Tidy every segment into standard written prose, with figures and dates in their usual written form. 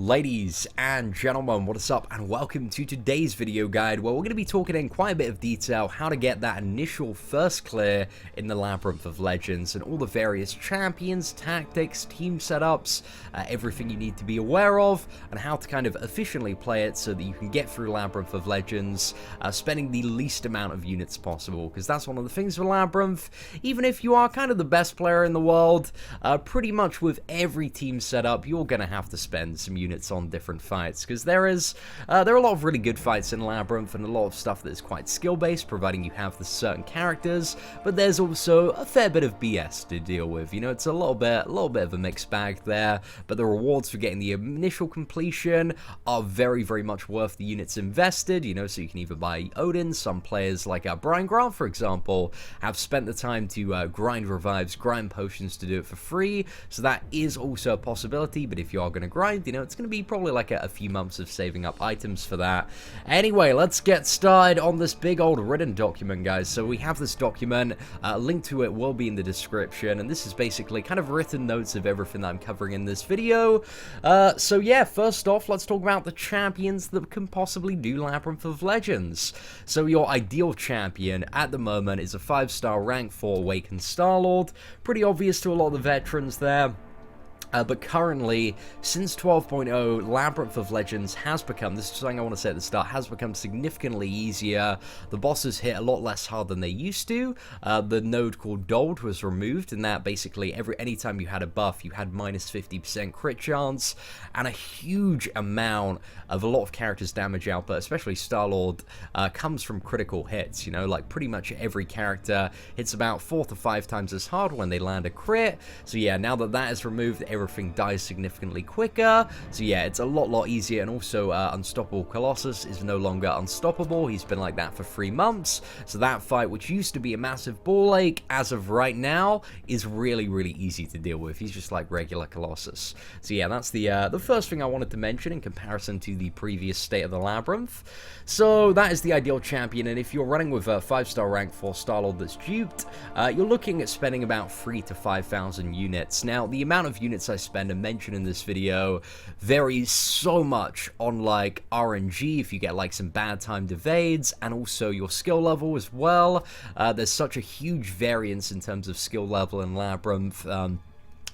Ladies and gentlemen, what is up, and welcome to today's video guide where we're going to be talking in quite a bit of detail how to get that initial first clear in the Labyrinth of Legends and all the various champions, tactics, team setups, everything you need to be aware of, and how to kind of efficiently play it so that you can get through Labyrinth of Legends spending the least amount of units possible, because that's one of the things with Labyrinth. Even if you are kind of the best player in the world, pretty much with every team setup you're going to have to spend some units on different fights, because there are a lot of really good fights in Labyrinth and a lot of stuff that is quite skill based, providing you have the certain characters, but there's also a fair bit of BS to deal with. You know, it's a little bit of a mixed bag there, but the rewards for getting the initial completion are very much worth the units invested, you know, so you can either buy Odin. Some players like Brian Grant, for example, have spent the time to grind revives, grind potions to do it for free, so that is also a possibility. But if you are going to grind, you know, it's going to be probably like a few months of saving up items for that. Anyway, let's get started on this big old written document, guys. So we have this document, link to it will be in the description, and this is basically kind of written notes of everything that I'm covering in this video. So yeah, first off, let's talk about the champions that can possibly do Labyrinth of Legends. So your ideal champion at the moment is a 5-star rank 4 Awakened Star-Lord. Pretty obvious to a lot of the veterans there. But currently, since 12.0, Labyrinth of Legends has become, this is something I want to say at the start, has become significantly easier. The bosses hit a lot less hard than they used to. The node called Dold was removed, and that basically anytime you had a buff, you had minus 50% crit chance, and a huge amount of a lot of characters' damage output, especially Star-Lord, comes from critical hits. You know, like pretty much every character hits about 4 to 5 times as hard when they land a crit. So yeah, now that that is removed, everything dies significantly quicker. So yeah, it's a lot easier, and also Unstoppable Colossus is no longer unstoppable. He's been like that for 3 months. So that fight, which used to be a massive ball ache, as of right now, is really easy to deal with. He's just like regular Colossus. So yeah, that's the first thing I wanted to mention in comparison to the previous state of the Labyrinth. So that is the ideal champion, and if you're running with a 5-star rank 4 Star-Lord that's duped, you're looking at spending about 3,000 to 5,000 units. Now, the amount of units I spend and mention in this video varies so much on like RNG, if you get like some bad timed evades, and also your skill level as well. There's such a huge variance in terms of skill level in Labyrinth,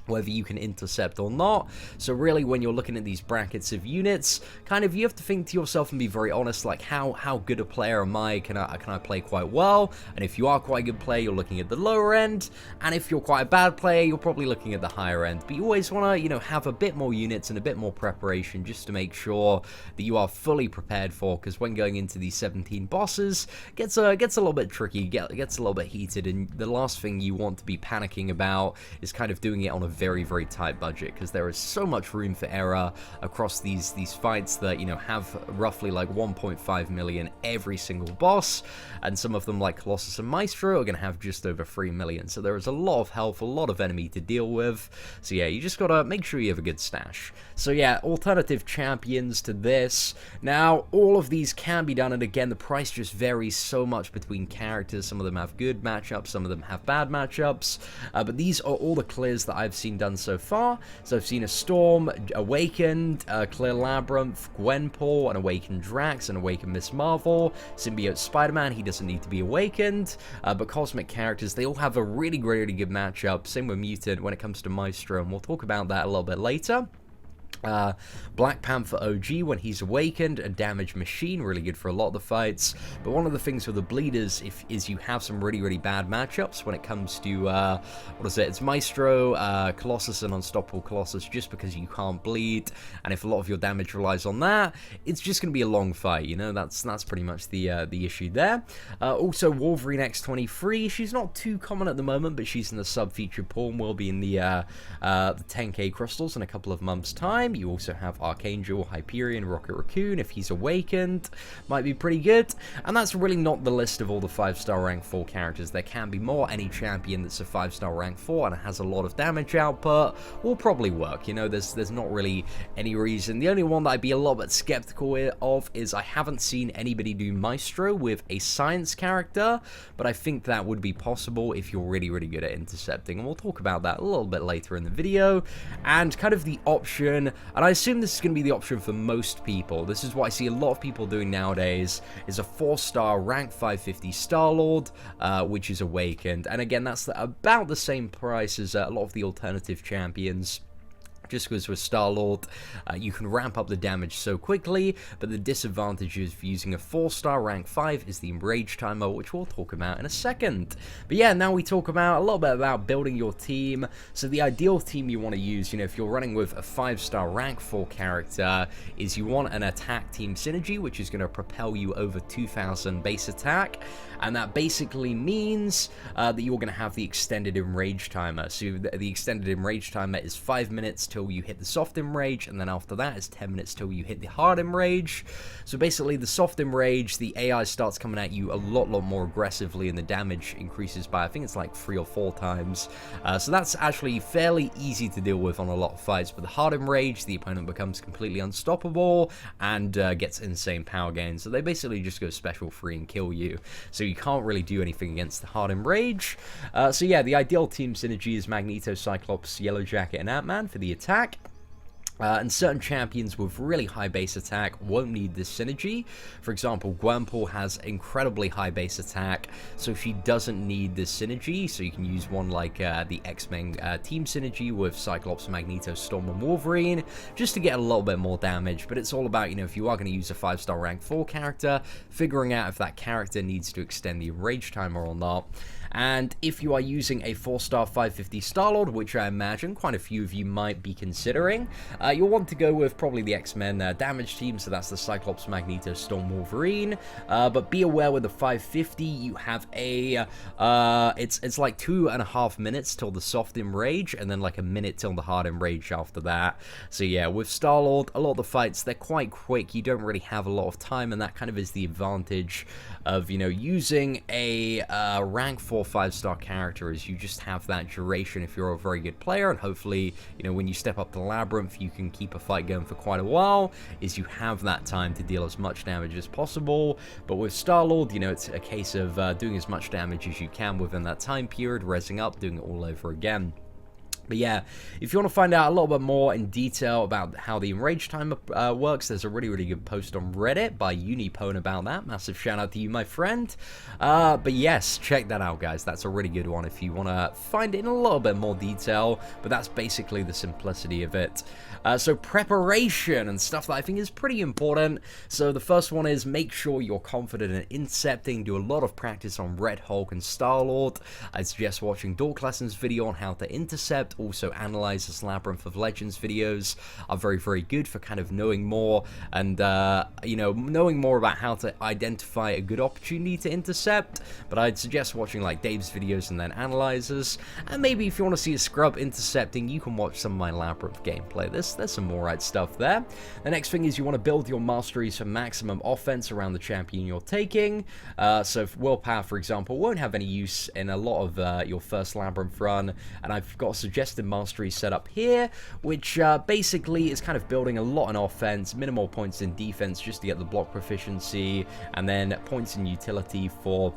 whether you can intercept or not. So really, when you're looking at these brackets of units, kind of you have to think to yourself and be very honest, like how good a player am I? Can I play quite well? And if you are quite a good player, you're looking at the lower end, and if you're quite a bad player, you're probably looking at the higher end. But you always want to, you know, have a bit more units and a bit more preparation just to make sure that you are fully prepared for, because when going into these 17 bosses, gets a little bit tricky, gets a little bit heated, and the last thing you want to be panicking about is kind of doing it on a very tight budget, because there is so much room for error across these fights that, you know, have roughly like 1.5 million every single boss, and some of them like Colossus and Maestro are going to have just over 3 million. So there is a lot of health, a lot of enemy to deal with. So yeah, you just gotta make sure you have a good stash. So yeah, alternative champions to this. Now, all of these can be done, and again, the price just varies so much between characters. Some of them have good matchups, some of them have bad matchups, but these are all the clears that I've seen done so far. So I've seen a Storm, Awakened, Clear Labyrinth, Gwenpool, an Awakened Drax, an Awakened Miss Marvel, Symbiote Spider-Man, he doesn't need to be awakened, but Cosmic characters, they all have a really good matchup. Same with Mutant when it comes to Maestro, and we'll talk about that a little bit later. Black Panther OG, when he's awakened, a damage machine, really good for a lot of the fights. But one of the things with the bleeders is you have some really bad matchups when it comes to what is it? It's Maestro, Colossus, and Unstoppable Colossus, just because you can't bleed, and if a lot of your damage relies on that, it's just going to be a long fight. You know, that's pretty much the issue there. Also, Wolverine X-23, she's not too common at the moment, but she's in the sub-featured pool and will be in the 10k crystals in a couple of months' time. You also have Archangel, Hyperion, Rocket Raccoon. If he's awakened, might be pretty good. And that's really not the list of all the 5-star rank 4 characters. There can be more. Any champion that's a 5-star rank 4 and has a lot of damage output will probably work. You know, there's not really any reason. The only one that I'd be a little bit skeptical of is I haven't seen anybody do Maestro with a science character, but I think that would be possible if you're really good at intercepting, and we'll talk about that a little bit later in the video. And kind of the option and I assume this is going to be the option for most people. This is what I see a lot of people doing nowadays, is a 4-star rank 550 Star-Lord, which is Awakened. And again, that's about the same price as a lot of the alternative champions. Just because with Star-Lord, you can ramp up the damage so quickly, but the disadvantage of using a 4-star rank 5 is the enrage timer, which we'll talk about in a second. But yeah, now we talk about a little bit about building your team. So the ideal team you want to use, you know, if you're running with a 5-star rank 4 character, is you want an attack team synergy, which is going to propel you over 2000 base attack, and that basically means that you're going to have the extended enrage timer. So the extended enrage timer is 5 minutes till you hit the soft enrage, and then after that is 10 minutes till you hit the hard enrage. So basically the soft enrage, the AI starts coming at you a lot more aggressively, and the damage increases by, I think it's like 3 or 4 times. So that's actually fairly easy to deal with on a lot of fights. But the hard enrage, the opponent becomes completely unstoppable and gets insane power gains. So they basically just go special free and kill you. So you can't really do anything against the hard enrage. So yeah, the ideal team synergy is Magneto, Cyclops, Yellow Jacket, and Ant-Man for the attack. And certain champions with really high base attack won't need this synergy. For example, Gwenpool has incredibly high base attack, so she doesn't need this synergy. So you can use one like the X-Men team synergy with Cyclops, Magneto, Storm, and Wolverine, just to get a little bit more damage. But it's all about, you know, if you are going to use a 5-star rank 4 character, figuring out if that character needs to extend the enrage timer or not. And if you are using a 4-star 550 Star-Lord, which I imagine quite a few of you might be considering, you'll want to go with probably the X-Men damage team, so that's the Cyclops, Magneto, Storm, Wolverine. But be aware with the 550, you have a, it's like 2.5 minutes till the soft enrage, and then like a minute till the hard enrage after that. So yeah, with Star-Lord, a lot of the fights, they're quite quick, you don't really have a lot of time, and that kind of is the advantage of, you know, using a rank 4 5-star character, is you just have that duration if you're a very good player, and hopefully, you know, when you step up the Labyrinth, you can keep a fight going for quite a while, is you have that time to deal as much damage as possible. But with Star-Lord, you know, it's a case of doing as much damage as you can within that time period, resing up, doing it all over again. But yeah, if you want to find out a little bit more in detail about how the enrage timer works, there's a really good post on Reddit by Unipone about that. Massive shout out to you, my friend. But yes, check that out, guys. That's a really good one if you want to find it in a little bit more detail. But that's basically the simplicity of it. So preparation and stuff that I think is pretty important. So the first one is make sure you're confident in intercepting. Do a lot of practice on Red Hulk and Star-Lord. I suggest watching Dork Lessons video on how to intercept. Also, Analyze's Labyrinth of Legends videos are very good for kind of knowing more and, you know, knowing more about how to identify a good opportunity to intercept. But I'd suggest watching like Dave's videos and then Analyze's. And maybe if you want to see a scrub intercepting, you can watch some of my Labyrinth gameplay. There's some alright stuff there. The next thing is you want to build your masteries for maximum offense around the champion you're taking. So Willpower, for example, won't have any use in a lot of your first Labyrinth run. And I've got a suggested mastery set up here, which basically is kind of building a lot in offense, minimal points in defense just to get the block proficiency, and then points in utility for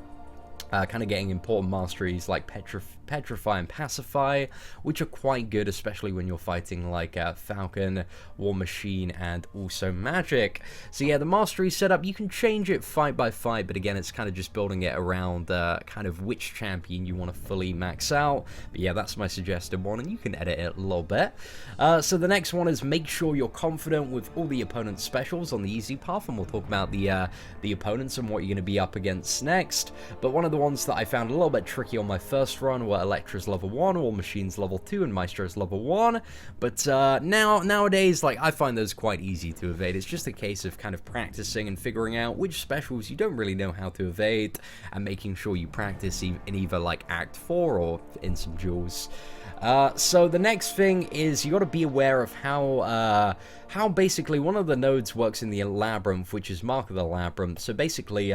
kind of getting important masteries like Petrify and Pacify, which are quite good, especially when you're fighting like Falcon, War Machine, and also Magic. So yeah, the mastery setup, you can change it fight by fight, but again, it's kind of just building it around kind of which champion you want to fully max out. But yeah, that's my suggested one, and you can edit it a little bit. So the next one is make sure you're confident with all the opponent's specials on the easy path, and we'll talk about the opponents and what you're going to be up against next. But one of the ones that I found a little bit tricky on my first run were Elektra's level 1, War Machine's level 2, and Maestro's level 1. But nowadays, like, I find those quite easy to evade. It's just a case of kind of practicing and figuring out which specials you don't really know how to evade, and making sure you practice in either like Act 4 or in some duels. So the next thing is you got to be aware of how basically one of the nodes works in the Labyrinth, which is Mark of the Labyrinth. So basically,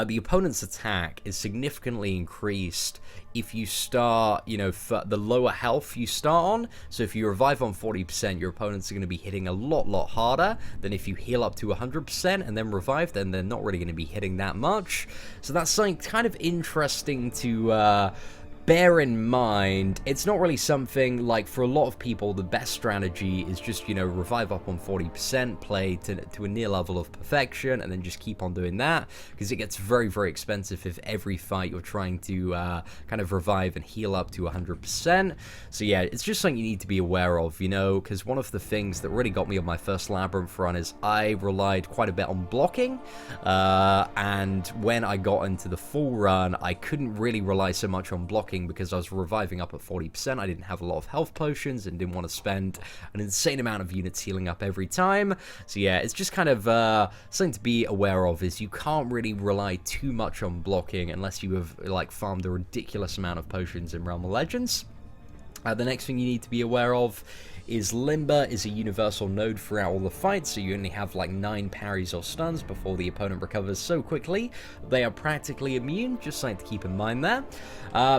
the opponent's attack is significantly increased if you start, you know, for the lower health you start on. So if you revive on 40%, your opponents are going to be hitting a lot harder than if you heal up to 100% and then revive, then they're not really going to be hitting that much. So that's something kind of interesting to bear in mind, it's not really something like, for a lot of people, the best strategy is just, you know, revive up on 40%, play to a near level of perfection, and then just keep on doing that, because it gets very, very expensive if every fight you're trying to kind of revive and heal up to 100%. So yeah, it's just something you need to be aware of, you know, because one of the things that really got me on my first Labyrinth run is I relied quite a bit on blocking, and when I got into the full run, I couldn't really rely so much on blocking because I was reviving up at 40%. I didn't have a lot of health potions and didn't want to spend an insane amount of units healing up every time. So yeah, it's just kind of something to be aware of, is you can't really rely too much on blocking unless you have like farmed a ridiculous amount of potions in Realm of Legends. The next thing you need to be aware of is Limber is a universal node throughout all the fights, so you only have like 9 parries or stuns before the opponent recovers so quickly. They are practically immune, just something to keep in mind there.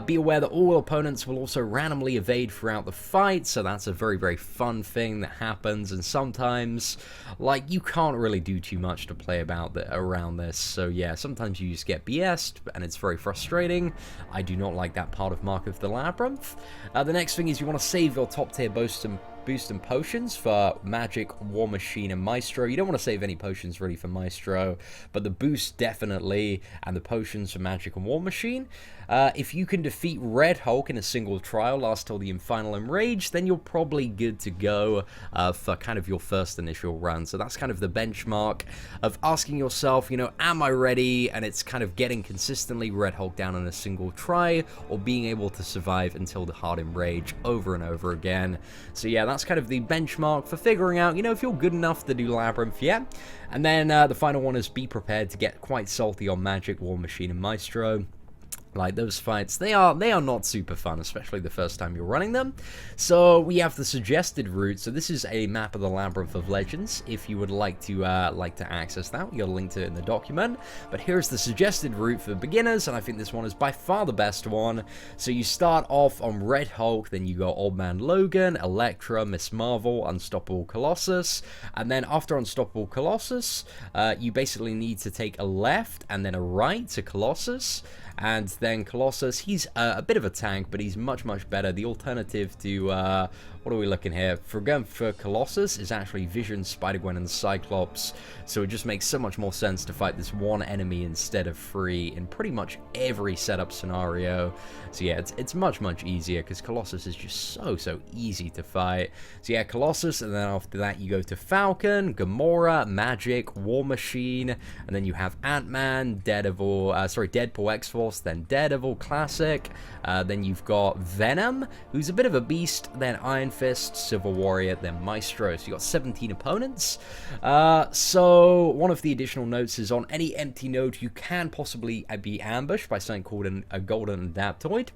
Be aware that all opponents will also randomly evade throughout the fight, so that's a very, very fun thing that happens, and sometimes, like, you can't really do too much to play around this, so yeah, sometimes you just get BS'd, and it's very frustrating. I do not like that part of Mark of the Labyrinth. The next thing is you want to save your top tier boost and potions for Magic, War Machine, and Maestro. You don't want to save any potions really for Maestro, but the boost definitely, and the potions for Magic and War Machine. If you can defeat Red Hulk in a single trial, last till the final Enrage, then you're probably good to go for kind of your first initial run. So that's kind of the benchmark of asking yourself, you know, am I ready? And it's kind of getting consistently Red Hulk down in a single try, or being able to survive until the hard Enrage over and over again. So yeah, that's kind of the benchmark for figuring out, you know, if you're good enough to do Labyrinth yet. And then the final one is be prepared to get quite salty on Magic, War Machine, and Maestro. Like, those fights, they are not super fun, especially the first time you're running them. So we have the suggested route. So this is a map of the Labyrinth of Legends. If you would like to access that, we got a link to it in the document. But here's the suggested route for beginners, and I think this one is by far the best one. So you start off on Red Hulk, then you go Old Man Logan, Elektra, Miss Marvel, Unstoppable Colossus, and then after Unstoppable Colossus, you basically need to take a left and then a right to Colossus. And then Colossus, he's a bit of a tank, but he's much, much better. The alternative to, what are we looking here? For Colossus is actually Vision, Spider-Gwen, and Cyclops. So it just makes so much more sense to fight this one enemy instead of 3 in pretty much every setup scenario. So yeah, it's much, much easier because Colossus is just so easy to fight. So yeah, Colossus, and then after that you go to Falcon, Gamora, Magic, War Machine, and then you have Ant-Man, Deadpool X-Force, then Daredevil Classic, then you've got Venom, who's a bit of a beast, then Iron Fist, Civil Warrior, then Maestro. So you got 17 opponents. So one of the additional notes is on any empty node you can possibly be ambushed by something called a golden adaptoid.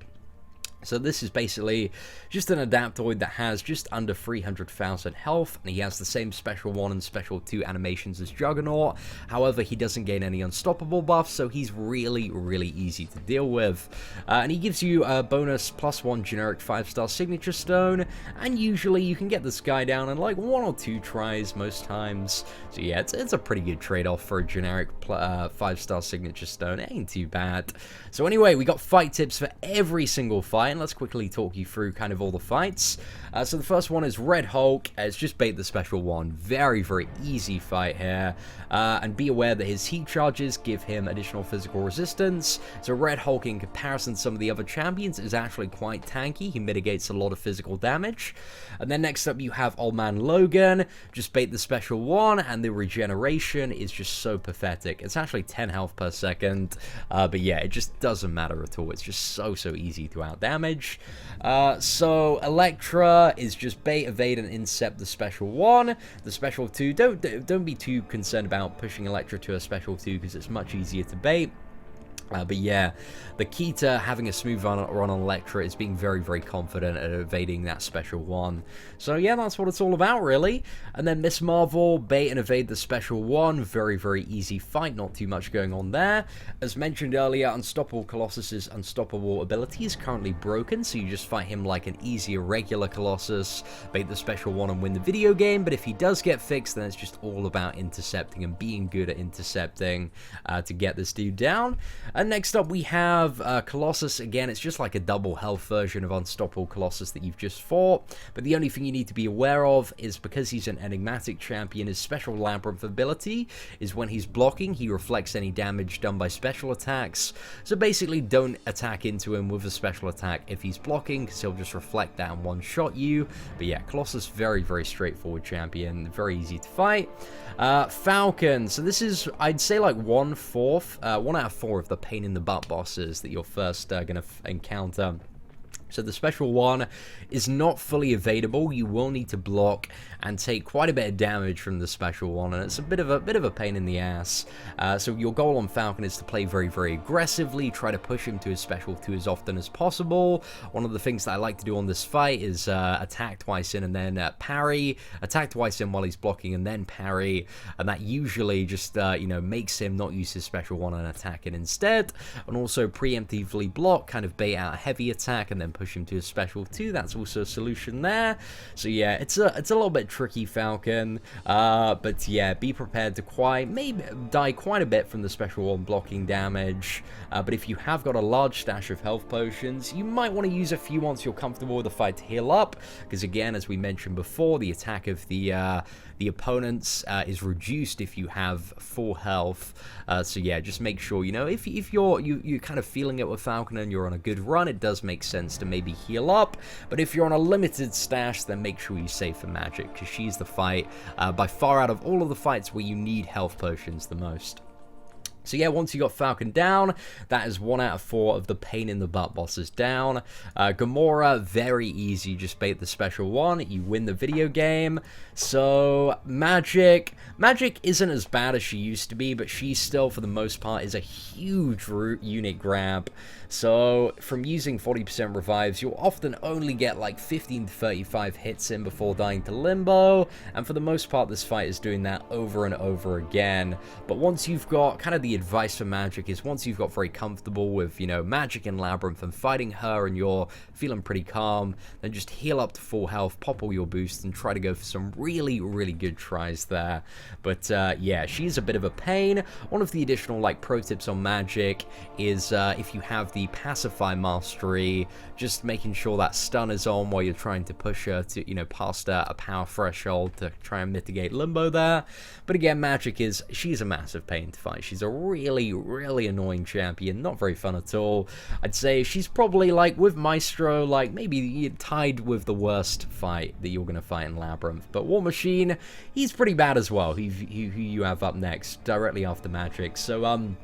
So this is basically just an Adaptoid that has just under 300,000 health, and he has the same Special 1 and Special 2 animations as Juggernaut. However, he doesn't gain any Unstoppable buffs, so he's really, really easy to deal with. And he gives you a bonus +1 generic 5-star signature stone, and usually you can get this guy down in like 1 or 2 tries most times. So yeah, it's a pretty good trade-off for a generic 5-star signature stone. It ain't too bad. So anyway, we got fight tips for every single fight, and let's quickly talk you through kind of all the fights. So the first one is Red Hulk. It's just bait the Special 1. Very, very easy fight here. And be aware that his heat charges give him additional physical resistance. So Red Hulk, in comparison to some of the other champions, is actually quite tanky. He mitigates a lot of physical damage. And then next up you have Old Man Logan. Just bait the Special 1, and the regeneration is just so pathetic. It's actually 10 health per second. But yeah, it just doesn't matter at all. It's just so easy to outdamage. So Elektra is just bait, evade, and intercept the Special 1. The Special 2, don't be too concerned about pushing Elektra to a Special 2 because it's much easier to bait. But yeah, the key to having a smooth run on Elektra is being very, very confident at evading that Special 1. So yeah, that's what it's all about, really. And then Miss Marvel, bait and evade the Special 1. Very, very easy fight, not too much going on there. As mentioned earlier, Unstoppable Colossus's unstoppable ability is currently broken, so you just fight him like an easier regular Colossus, bait the Special 1 and win the video game. But if he does get fixed, then it's just all about intercepting and being good at intercepting to get this dude down. And next up we have Colossus. Again, it's just like a double health version of Unstoppable Colossus that you've just fought, but the only thing you need to be aware of is because he's an enigmatic champion, his special Labyrinth ability is when he's blocking, he reflects any damage done by special attacks. So basically don't attack into him with a special attack if he's blocking, because he'll just reflect that and one-shot you. But yeah, Colossus, very, very straightforward champion, very easy to fight. Falcon, so this is, I'd say, like 1/4, 1 out of 4 of the pain in the butt bosses that you're first gonna encounter. So the special one is not fully evadable. You will need to block and take quite a bit of damage from the special one, and it's a bit of a pain in the ass. So your goal on Falcon is to play very, very aggressively, try to push him to his special 2 as often as possible. One of the things that I like to do on this fight is attack twice in and then parry, attack twice in while he's blocking and then parry, and that usually just you know, makes him not use his special one and attack it instead. And also preemptively block, kind of bait out a heavy attack and then push him to his special 2. That's also a solution there. So yeah, it's a little bit tricky, Falcon, but yeah, be prepared to maybe die quite a bit from the special one blocking damage, but if you have got a large stash of health potions, you might want to use a few once you're comfortable with the fight to heal up, because again, as we mentioned before, the attack of the opponents is reduced if you have full health. So yeah, just make sure, you know, if you're kind of feeling it with Falcon and you're on a good run, it does make sense to maybe heal up. But if you're on a limited stash, then make sure you save for Magic, because she's the fight by far out of all of the fights where you need health potions the most. So yeah, once you got Falcon down, that is 1 out of 4 of the pain in the butt bosses down. Gamora, very easy, just bait the special one, you win the video game. So Magic isn't as bad as she used to be, but she still, for the most part, is a huge unit grab. So from using 40% revives, you'll often only get like 15 to 35 hits in before dying to Limbo, and for the most part this fight is doing that over and over again. But once you've got, kind of the advice for Magic is, once you've got very comfortable with, you know, Magic and Labyrinth and fighting her and you're feeling pretty calm, then just heal up to full health, pop all your boosts, and try to go for some really, really good tries there. But yeah, she's a bit of a pain. One of the additional like pro tips on Magic is if you have the Pacify Mastery, just making sure that stun is on while you're trying to push her to, you know, past a power threshold to try and mitigate Limbo there. But again, Magic she's a massive pain to fight. She's a really, really annoying champion, not very fun at all. I'd say she's probably, like, with Maestro, like, maybe tied with the worst fight that you're going to fight in Labyrinth. But War Machine, he's pretty bad as well, who you have up next, directly after Magic. So,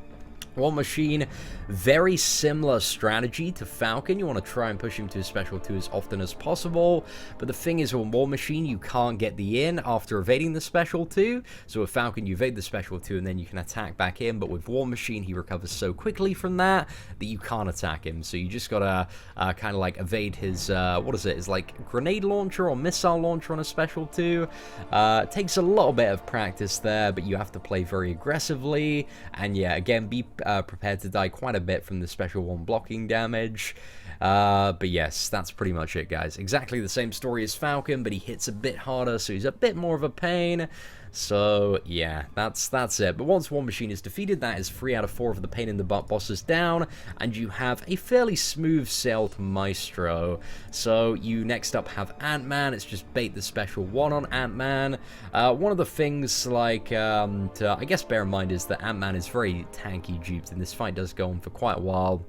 War Machine, very similar strategy to Falcon. You want to try and push him to his special 2 as often as possible, but the thing is, with War Machine, you can't get the in after evading the special 2. So with Falcon, you evade the special 2 and then you can attack back in, but with War Machine, he recovers so quickly from that you can't attack him. So you just gotta kind of like evade his, what is it? It's like grenade launcher or missile launcher on a special 2. It takes a little bit of practice there, but you have to play very aggressively, and yeah, again, be prepared to die quite a bit from the special one blocking damage. But yes, that's pretty much it, guys. Exactly the same story as Falcon, but he hits a bit harder, so he's a bit more of a pain. So yeah, that's it. But once War Machine is defeated, that is 3 out of 4 of the pain in the butt bosses down, and you have a fairly smooth sail to Maestro. So you next up have Ant-Man. It's just bait the special 1 on Ant-Man. One of the things, like, to, I guess, bear in mind is that Ant-Man is very tanky duped, and this fight does go on for quite a while.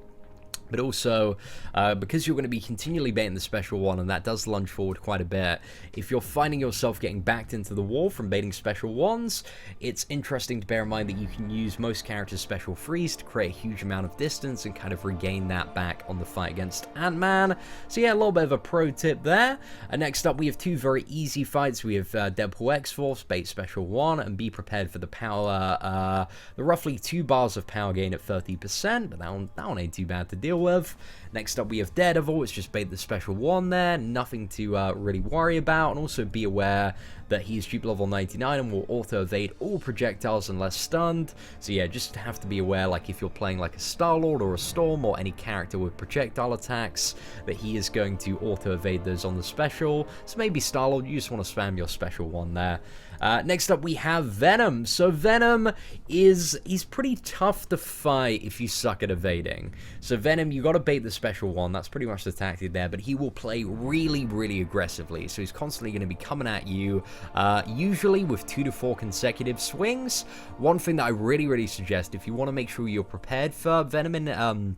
But also, because you're going to be continually baiting the special 1, and that does lunge forward quite a bit, if you're finding yourself getting backed into the wall from baiting special 1s, it's interesting to bear in mind that you can use most characters' special 3s to create a huge amount of distance and kind of regain that back on the fight against Ant-Man. So yeah, a little bit of a pro tip there. And next up, we have 2 very easy fights. We have Deadpool X-Force, bait special 1, and be prepared for the power, the roughly 2 bars of power gain at 30%, but that one ain't too bad to deal with. Next up, we have Daredevil. It's just bait the special 1 there, nothing to really worry about. And also be aware that he's dupe level 99 and will auto-evade all projectiles unless stunned. So yeah, just have to be aware, like if you're playing like a Star-Lord or a Storm or any character with projectile attacks, that he is going to auto-evade those on the special. So maybe Star-Lord, you just want to spam your special one there. Next up, we have Venom. So Venom he's pretty tough to fight if you suck at evading. So Venom, you got to bait the special one. That's pretty much the tactic there, but he will play really, really aggressively. So he's constantly going to be coming at you, usually with 2 to 4 consecutive swings. One thing that I really, really suggest, if you want to make sure you're prepared for Venom in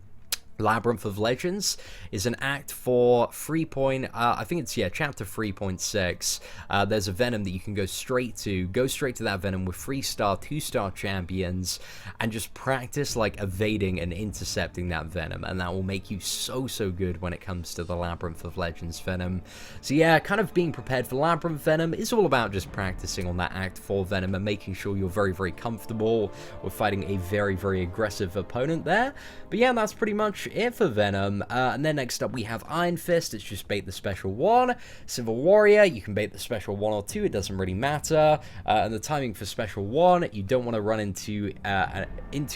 Labyrinth of Legends, is an act for I think it's, yeah, chapter 3.6. There's a Venom that you can go straight to that Venom with 3-star, 2-star champions, and just practice like evading and intercepting that Venom, and that will make you so good when it comes to the Labyrinth of Legends Venom. So yeah, kind of being prepared for Labyrinth Venom is all about just practicing on that act 4 Venom and making sure you're very comfortable with fighting a very aggressive opponent there. But yeah, that's pretty much it for Venom. And then next up we have Iron Fist. It's just bait the special 1. Civil Warrior, you can bait the special 1 or 2, it doesn't really matter. And the timing for special 1, you don't want to run into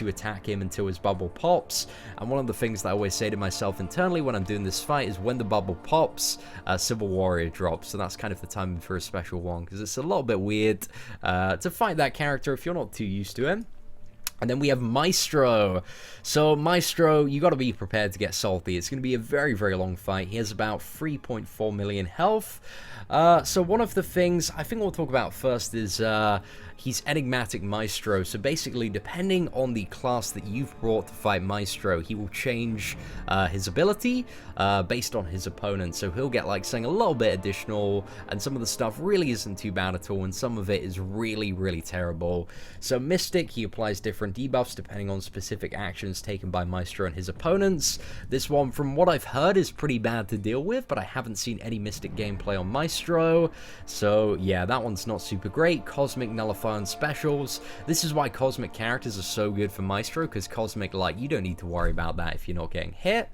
attack him until his bubble pops. And one of the things that I always say to myself internally when I'm doing this fight is when the bubble pops, Civil Warrior drops. So that's kind of the timing for a special 1, because it's a little bit weird to fight that character if you're not too used to him. And then we have Maestro. So Maestro, you got to be prepared to get salty. It's going to be a very long fight. He has about 3.4 million health. So one of the things I think we'll talk about first is he's Enigmatic Maestro. So basically, depending on the class that you've brought to fight Maestro, he will change his ability based on his opponent. So he'll get like saying a little bit additional, and some of the stuff really isn't too bad at all, and some of it is really terrible. So Mystic, he applies different debuffs depending on specific actions taken by Maestro and his opponents. This one, from what I've heard, is pretty bad to deal with, but I haven't seen any Mystic gameplay on Maestro. So yeah, that one's not super great. Cosmic, Nullify, and Specials. This is why Cosmic characters are so good for Maestro, because Cosmic, like, you don't need to worry about that if you're not getting hit.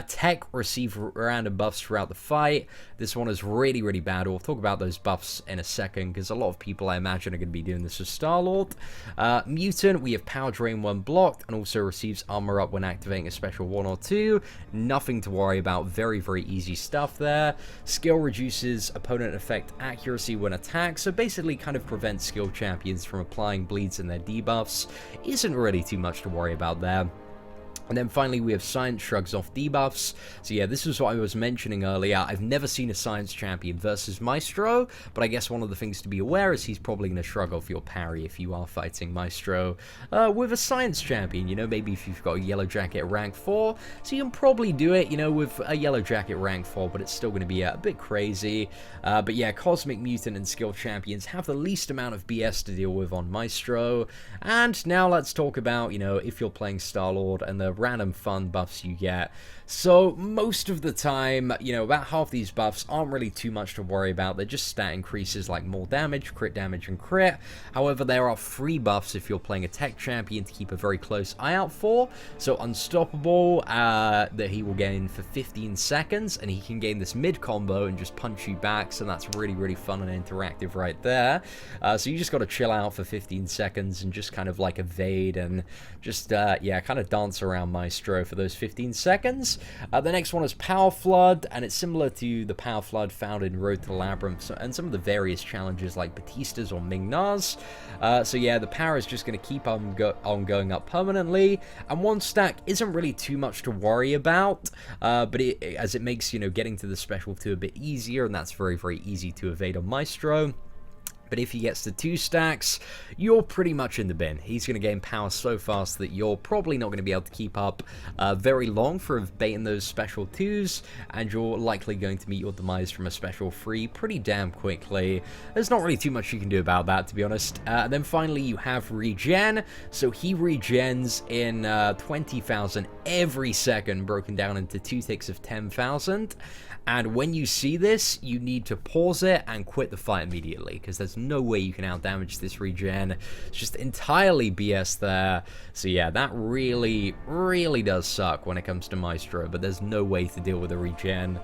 Tech, receive random buffs throughout the fight. This one is really bad. We'll talk about those buffs in a second, because a lot of people, I imagine, are going to be doing this with Star-Lord. Mutant, we have Power Drain 1 blocked, and also receives Armor Up when activating a special 1 or 2. Nothing to worry about. Very easy stuff there. Skill reduces opponent effect accuracy when attacked, so basically kind of prevents skill champions from applying bleeds in their debuffs. Isn't really too much to worry about there. And then finally, we have Science, shrugs off debuffs. So yeah, this is what I was mentioning earlier. I've never seen a Science champion versus Maestro, but I guess one of the things to be aware is he's probably going to shrug off your parry if you are fighting Maestro with a Science champion. You know, maybe if you've got a Yellow Jacket at rank 4, so you can probably do it, you know, with a Yellow Jacket rank 4, but it's still going to be a bit crazy. But yeah, Cosmic, Mutant, and Skill champions have the least amount of BS to deal with on Maestro. And now let's talk about, you know, if you're playing Star-Lord and the random fun buffs you get. So most of the time, you know, about half these buffs aren't really too much to worry about. They're just stat increases like more damage, and crit. However, there are free buffs if you're playing a tech champion to keep a very close eye out for. So Unstoppable, that he will gain for 15 seconds, and he can gain this mid combo and just punch you back, so that's really fun and interactive right there. So you just got to chill out for 15 seconds and just kind of like evade and just, yeah, kind of dance around Maestro for those 15 seconds. The next one is Power Flood, and it's similar to the Power Flood found in Road to Labyrinth and some of the various challenges like Batista's or Ming-Na's. So yeah, the power is just going to keep on going up permanently, and one stack isn't really too much to worry about, but as it makes, you know, getting to the special 2 a bit easier, and that's very easy to evade on Maestro. But if he gets to 2 stacks, you're pretty much in the bin. He's going to gain power so fast that you're probably not going to be able to keep up very long for baiting those special 2s, and you're likely going to meet your demise from a special 3 pretty damn quickly. There's not really too much you can do about that, to be honest. And then finally, you have Regen. So he regens in 20,000 every second broken down into 2 ticks of 10,000. And when you see this, you need to pause it and quit the fight immediately, because there's no way you can outdamage this regen. It's just entirely BS there. So yeah, that really, really does suck when it comes to Maestro, but there's no way to deal with a regen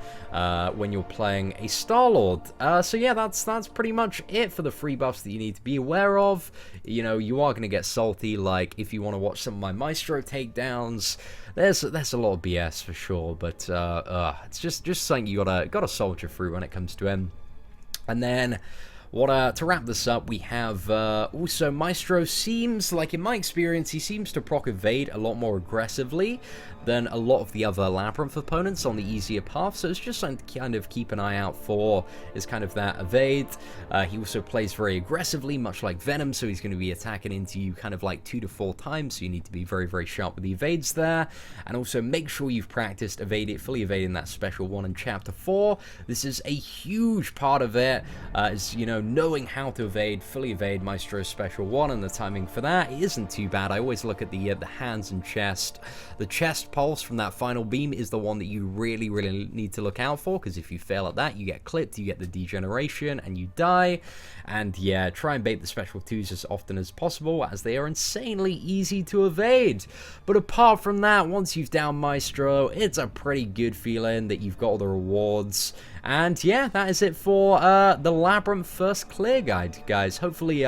when you're playing a Star-Lord. So yeah, that's pretty much it for the free buffs that you need to be aware of. You know, you are going to get salty, like if you want to watch some of my Maestro takedowns. There's a lot of BS for sure, but it's just something you gotta soldier through when it comes to him. And then to wrap this up, we have also Maestro seems like, in my experience, he seems to proc evade a lot more aggressively than a lot of the other Labyrinth opponents on the easier path, so it's just something to kind of keep an eye out for, is kind of that evade. He also plays very aggressively, much like Venom, so he's going to be attacking into you kind of like 2 to 4 times, so you need to be very, very sharp with the evades there. And also make sure you've practiced fully evading that special one in Chapter 4. This is a huge part of it, is, you know, knowing how to fully evade Maestro's special one, and the timing for that isn't too bad. I always look at the hands and chest. The chest pulse from that final beam is the one that you really, really need to look out for, because if you fail at that, you get clipped, you get the degeneration, and you die. And yeah, try and bait the special 2s as often as possible, as they are insanely easy to evade. But apart from that, once you've downed Maestro, it's a pretty good feeling that you've got all the rewards. And yeah, that is it for the Labyrinth first clear guide, guys. Hopefully,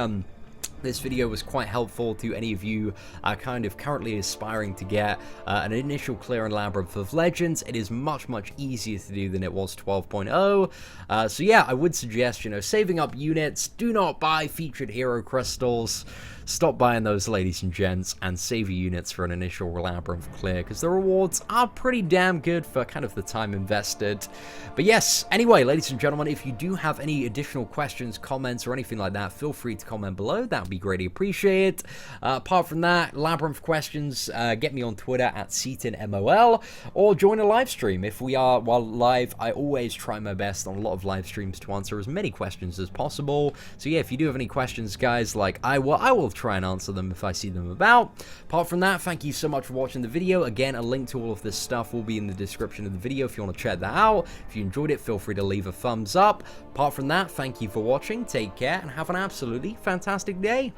this video was quite helpful to any of you kind of currently aspiring to get an initial clear in Labyrinth of Legends. It is much, much easier to do than it was 12.0. So yeah, I would suggest, you know, saving up units. Do not buy featured hero crystals. Stop buying those, ladies and gents, and save your units for an initial Labyrinth clear, because the rewards are pretty damn good for kind of the time invested. But yes, anyway, ladies and gentlemen, if you do have any additional questions, comments, or anything like that, feel free to comment below. That would be greatly appreciated. Apart from that, Labyrinth questions, get me on Twitter at Seatinmanoflegends, or join a live stream. If we are while live, I always try my best on a lot of live streams to answer as many questions as possible. So yeah, if you do have any questions, guys, like I will try and answer them if I see them about. Apart from that, thank you so much for watching the video. Again, a link to all of this stuff will be in the description of the video if you want to check that out. If you enjoyed it, feel free to leave a thumbs up. Apart from that, thank you for watching, take care, and have an absolutely fantastic day.